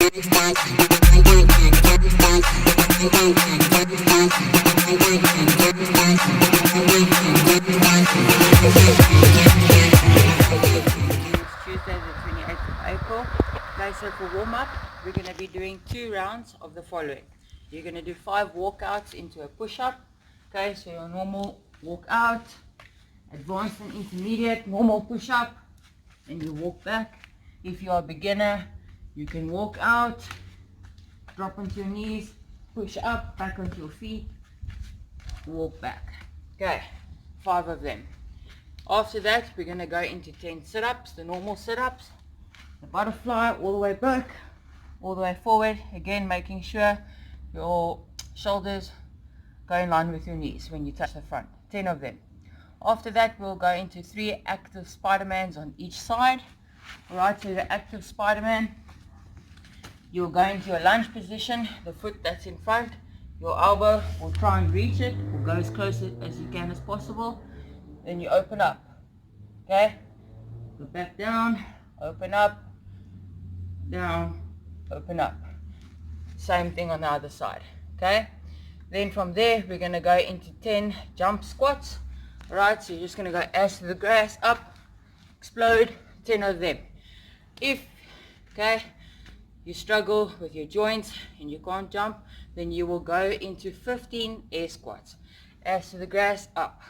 Tuesday the 28th of April. Okay, so for warm-up, we're going to be doing 2 rounds of the following. You're going to do 5 walkouts into a push-up. Okay, so your normal walk-out, advanced and intermediate, normal push-up, and you walk back. If you are a beginner, you can walk out, drop onto your knees, push up, back onto your feet, walk back. Okay, 5 of them. After that, we're going to go into 10 sit-ups, the normal sit-ups, the butterfly, all the way back, all the way forward, again making sure your shoulders go in line with your knees when you touch the front, 10 of them. After that, we'll go into 3 active Spider-Mans on each side. Alright, so the active Spider-Man, you'll go into a lunge position, the foot that's in front, your elbow will try and reach it, or go as close as you can as possible. Then you open up, okay, go back down, open up, down, open up. Same thing on the other side, okay. Then from there, we're going to go into 10 jump squats. Alright, so you're just going to go ass to the grass, up, explode, 10 of them. If, okay, you struggle with your joints and you can't jump, then you will go into 15 air squats, ass to the grass, up.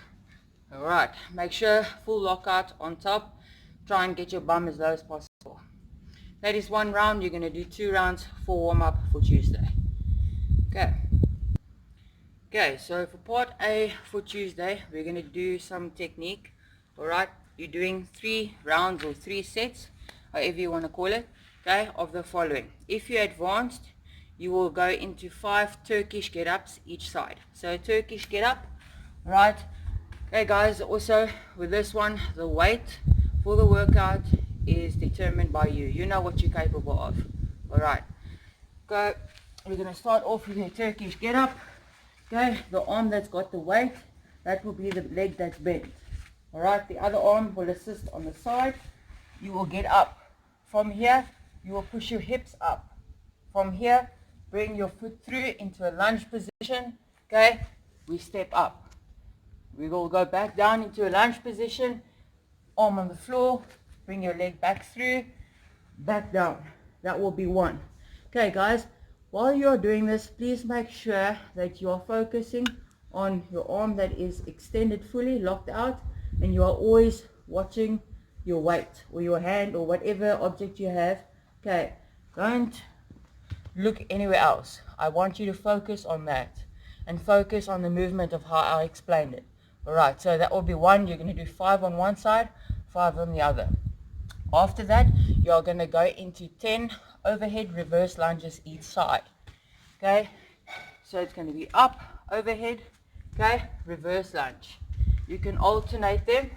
Alright, make sure full lockout on top. Try and get your bum as low as possible. That is 1 round. You're going to do 2 rounds for warm-up for Tuesday. Okay, so for part A for Tuesday, we're going to do some technique. Alright, you're doing 3 rounds or 3 sets, however you want to call it, okay, of the following. If you're advanced, you will go into 5 Turkish get-ups each side. So Turkish get-up, right. Okay guys, also with this one, the weight for the workout is determined by you. You know what you're capable of. Alright, go. We're going to start off with your Turkish get up. Okay, the arm that's got the weight, that will be the leg that's bent. Alright, the other arm will assist on the side. You will get up. From here, you will push your hips up. From here, bring your foot through into a lunge position. Okay, we step up. We will go back down into a lunge position, arm on the floor, bring your leg back through, back down. That will be 1. Okay guys, while you're doing this, please make sure that you are focusing on your arm that is extended fully, locked out, and you are always watching your weight or your hand or whatever object you have. Okay, don't look anywhere else. I want you to focus on that and focus on the movement of how I explained it. Alright, so that will be 1. You're going to do 5 on one side, 5 on the other. After that, you're going to go into 10 overhead reverse lunges each side. Okay, so it's going to be up, overhead, okay, reverse lunge. You can alternate them,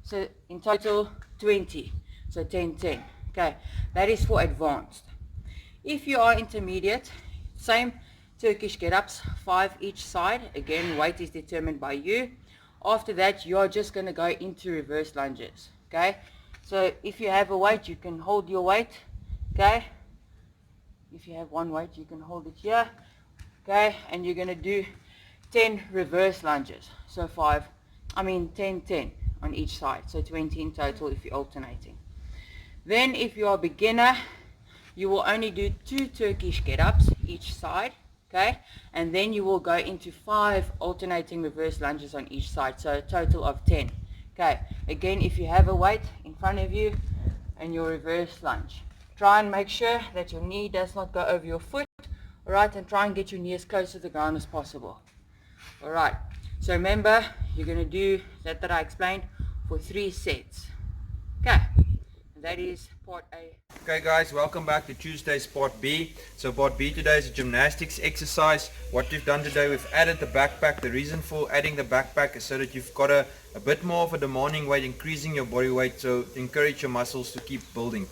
so in total 20, so 10, 10. Okay, that is for advanced. If you are intermediate, same Turkish get-ups, 5 each side. Again, weight is determined by you. After that, you are just going to go into reverse lunges. Okay, so if you have a weight, you can hold your weight. Okay, if you have one weight, you can hold it here. Okay, and you're going to do 10 reverse lunges. So 10, 10 on each side. So 20 in total if you're alternating. Then if you are a beginner, you will only do 2 Turkish get-ups each side. Okay, and then you will go into 5 alternating reverse lunges on each side, so a total of 10. Okay, again, if you have a weight in front of you and your reverse lunge, try and make sure that your knee does not go over your foot. Alright, and try and get your knee as close to the ground as possible. Alright, so remember, you're going to do that I explained for 3 sets. Okay, that is part A. Okay guys, welcome back to Tuesday's part B. So part B today is a gymnastics exercise. What we've done today, we've added the backpack. The reason for adding the backpack is so that you've got a bit more of a demanding weight, increasing your body weight, so encourage your muscles to keep building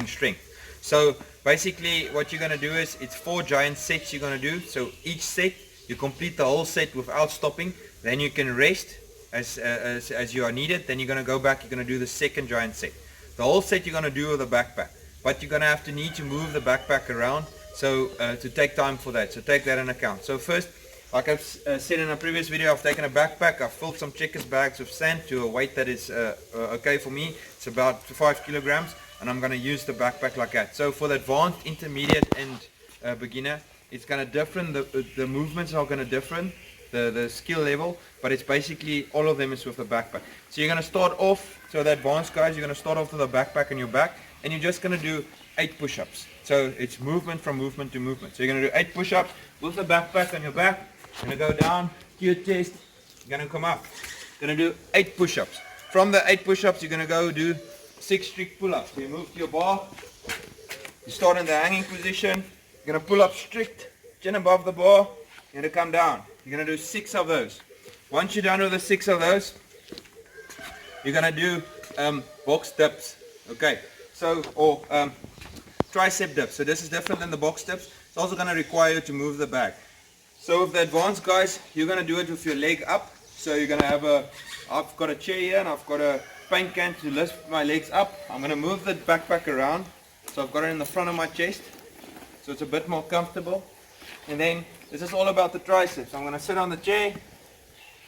strength. So basically what you're going to do is, it's 4 giant sets you're going to do. So each set, you complete the whole set without stopping. Then you can rest as you are needed. Then you're going to go back, you're going to do the second giant set. The whole set you're going to do with a backpack. but you're going to have to need to move the backpack around, so to take time for that, so take that in account. So first, like I've said in a previous video, I've taken a backpack, I've filled some checkers bags of sand to a weight that is okay for me. It's about 5 kilograms, and I'm going to use the backpack like that. So for the advanced, intermediate and beginner, it's going to different, the movements are going to different, the skill level, but it's basically all of them is with the backpack. So you're going to start off, so the advanced guys, you're going to start off with a backpack on your back, and you're just going to do 8 push-ups. So it's movement from movement to movement. So you're going to do 8 push-ups with the backpack on your back. You're going to go down to your chest, you're going to come up. You're going to do 8 push-ups. From the 8 push-ups, you're going to go do 6 strict pull-ups. So you move to your bar, you start in the hanging position, you're going to pull up strict, chin above the bar, you're going to come down. You're going to do 6 of those. Once you're done with the 6 of those, you're going to do box dips. Okay, so, or tricep dips. So this is different than the box dips. It's also going to require you to move the bag. So with the advanced guys, you're going to do it with your leg up. So you're going to have I've got a chair here and I've got a paint can to lift my legs up. I'm going to move the backpack around. So I've got it in the front of my chest. So it's a bit more comfortable. And then this is all about the triceps. I'm going to sit on the chair,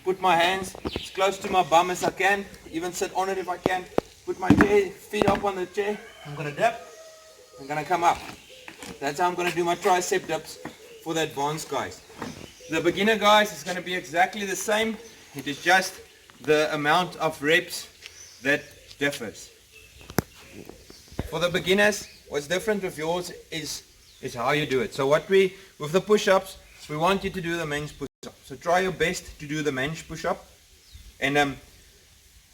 put my hands as close to my bum as I can, even sit on it if I can. Put my feet up on the chair. I'm going to dip. I'm going to come up. That's how I'm going to do my tricep dips for the advanced guys. The beginner guys is going to be exactly the same. It is just the amount of reps that differs. For the beginners, what's different with yours is how you do it. So with the push-ups, we want you to do the men's push-up. So try your best to do the men's push-up. And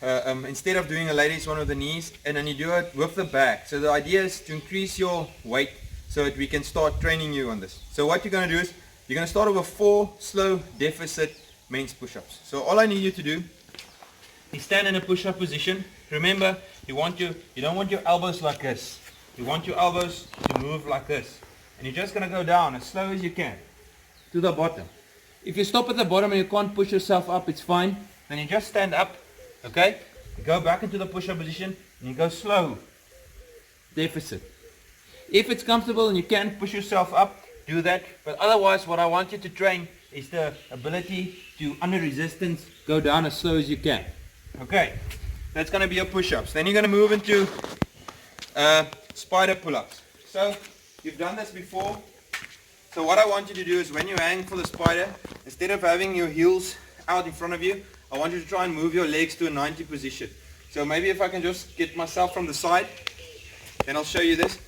instead of doing a ladies one with the knees, and then you do it with the back. So the idea is to increase your weight so that we can start training you on this. So what you're going to do is, you're going to start with 4 slow deficit men's push-ups. So all I need you to do is stand in a push-up position. Remember, you don't want your elbows like this. You want your elbows to move like this. And you're just going to go down as slow as you can to the bottom. If you stop at the bottom and you can't push yourself up, it's fine. Then you just stand up, okay? You go back into the push-up position and you go slow deficit. If it's comfortable and you can push yourself up, do that. But otherwise, what I want you to train is the ability to, under resistance, go down as slow as you can. Okay, that's going to be your push-ups. Then you're going to move into spider pull-ups. So you've done this before. So what I want you to do is when you hang for the spider, instead of having your heels out in front of you, I want you to try and move your legs to a 90 position. So maybe if I can just get myself from the side, then I'll show you this.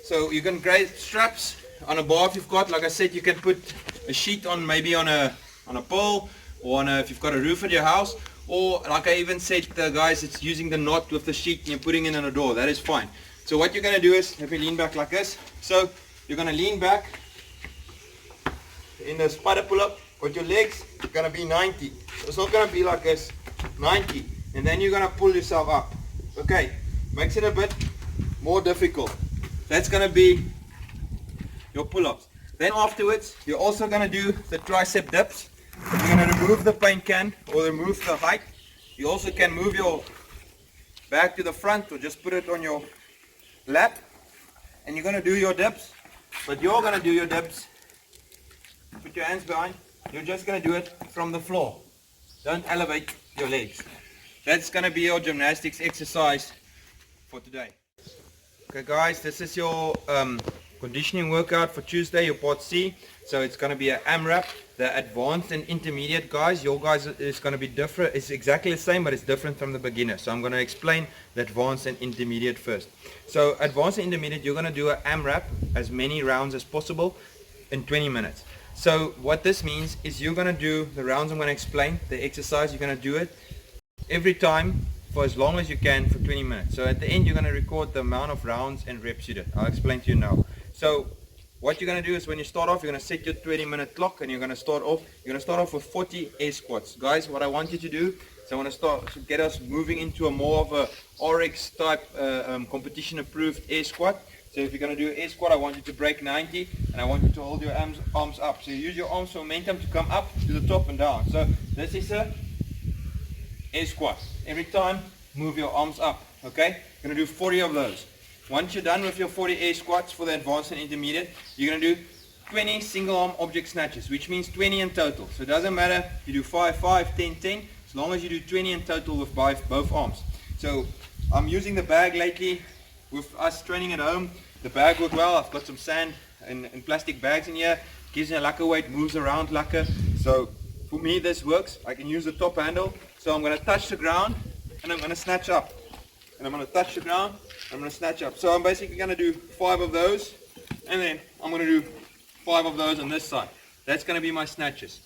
So you can grab straps on a bar if you've got, like I said, you can put a sheet on, maybe on a pole, or if you've got a roof at your house, or like I even said, guys, it's using the knot with the sheet and you're putting it on a door. That is fine. So what you're going to do is, let me lean back like this. So you're going to lean back in the spider pull-up, but your legs are going to be 90. So it's not going to be like this, 90. And then you're going to pull yourself up. Okay, makes it a bit more difficult. That's going to be your pull-ups. Then afterwards, you're also going to do the tricep dips. You're going to remove the paint can or remove the height. You also can move your bag to the front or just put it on your lap. And you're going to do your dips. But you're going to do your dips. Put your hands behind. You're just going to do it from the floor. Don't elevate your legs. That's going to be your gymnastics exercise for today. Okay guys, this is your conditioning workout for Tuesday, your part C. So it's going to be an AMRAP. The advanced and intermediate guys, your guys is going to be different. It's exactly the same, but it's different from the beginner. So I'm going to explain the advanced and intermediate first. So advanced and intermediate, you're going to do an AMRAP, as many rounds as possible, in 20 minutes. So what this means is you're going to do the rounds I'm going to explain, the exercise, you're going to do it every time for as long as you can for 20 minutes. So at the end you're going to record the amount of rounds and reps you did. I'll explain to you now. So what you're going to do is when you start off, you're going to set your 20-minute clock and you're going to start off with 40 air squats. Guys, what I want you to do is I want to start to get us moving into a more of a RX type competition approved air squat. So if you're going to do an air squat, I want you to break 90 and I want you to hold your arms up. So you use your arms for momentum to come up to the top and down. So this is a air squat. Every time, move your arms up. Okay? You're going to do 40 of those. once you're done with your 40 air squats for the advanced and intermediate, you're going to do 20 single arm object snatches, which means 20 in total. So it doesn't matter if you do 5, 5, 10, 10, as long as you do 20 in total with both arms. So I'm using the bag lately with us training at home. The bag worked well. I've got some sand and plastic bags in here. Gives me a lekker weight, moves around lekker. So for me this works. I can use the top handle. So I'm going to touch the ground and I'm going to snatch up. And I'm going to touch the ground and I'm going to snatch up. So I'm basically going to do 5 of those and then I'm going to do 5 of those on this side. That's going to be my snatches.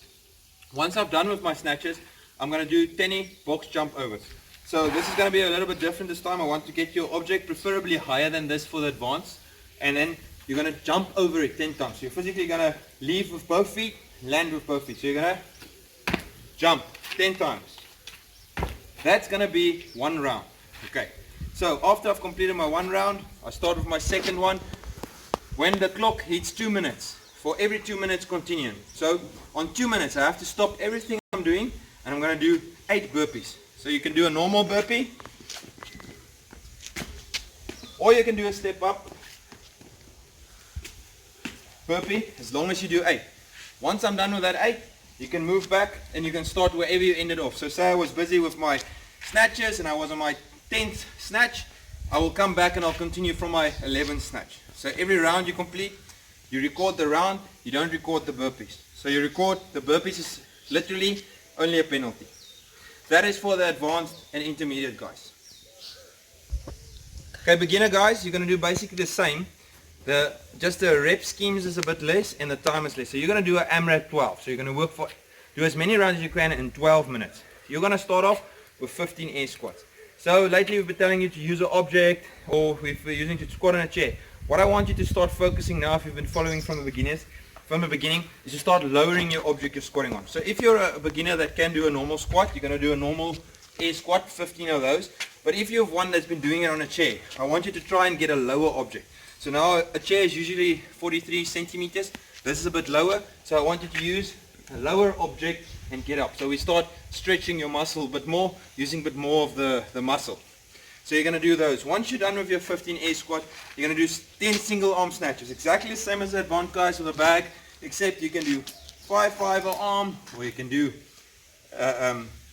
Once I'm done with my snatches, I'm going to do 10 box jump overs. So this is going to be a little bit different this time. I want to get your object preferably higher than this for the advance. And then you're going to jump over it 10 times. So you're physically going to leave with both feet, land with both feet. So you're going to jump 10 times. That's going to be 1 round. Okay. So after I've completed my 1 round, I start with my second one. When the clock hits 2 minutes, for every 2 minutes continuing. So on 2 minutes I have to stop everything I'm doing and I'm going to do 8 burpees. So you can do a normal burpee or you can do a step up burpee as long as you do 8. Once I'm done with that 8, you can move back and you can start wherever you ended off. So say I was busy with my snatches and I was on my 10th snatch, I will come back and I'll continue from my 11th snatch. So every round you complete, you record the round, you don't record the burpees. So you record the burpees is literally only a penalty. That is for the advanced and intermediate guys. Okay, beginner guys, you're going to do basically the same. Just the rep schemes is a bit less and the time is less. So you're going to do an AMRAP 12. So you're going to do as many rounds as you can in 12 minutes. You're going to start off with 15 air squats. So lately we've been telling you to use an object or we've been using to squat on a chair. What I want you to start focusing now, if you've been following from the beginning, is to start lowering your object you're squatting on. So if you're a beginner that can do a normal squat, you're going to do a normal air squat, 15 of those. But if you have one that's been doing it on a chair, I want you to try and get a lower object. So now a chair is usually 43 centimeters. This is a bit lower, so I want you to use a lower object and get up. So we start stretching your muscle a bit more, using a bit more of the muscle. So you're going to do those. Once you're done with your 15 air squat, you're going to do 10 single arm snatches. Exactly the same as the advanced guys with a bag, except you can do 5 arm, or you can do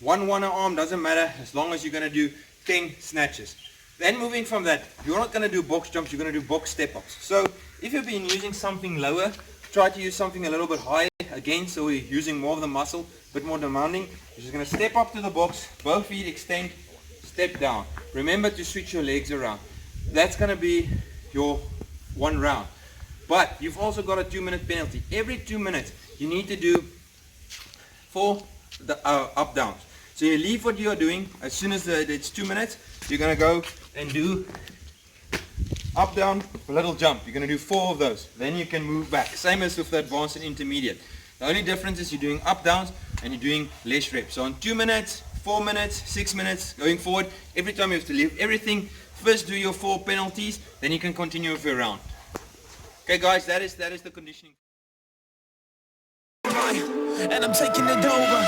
1 arm, doesn't matter, as long as you're going to do 10 snatches. Then moving from that, you're not going to do box jumps, you're going to do box step ups. So if you've been using something lower, try to use something a little bit higher again, so we're using more of the muscle, a bit more demanding. You're just going to step up to the box, both feet extend, step down. Remember to switch your legs around. That's going to be your 1 round. But you've also got a 2-minute penalty. Every 2 minutes you need to do 4 up downs. So you leave what you are doing. As soon as it's 2 minutes, you're going to go and do up down, a little jump. You're going to do 4 of those. Then you can move back. Same as with the advanced and intermediate. The only difference is you're doing up downs and you're doing less reps. So on 2 minutes, 4 minutes, 6 minutes, going forward, every time you have to leave everything. First do your 4 penalties, then you can continue with your round. Okay guys, that is the conditioning. And I'm taking it over.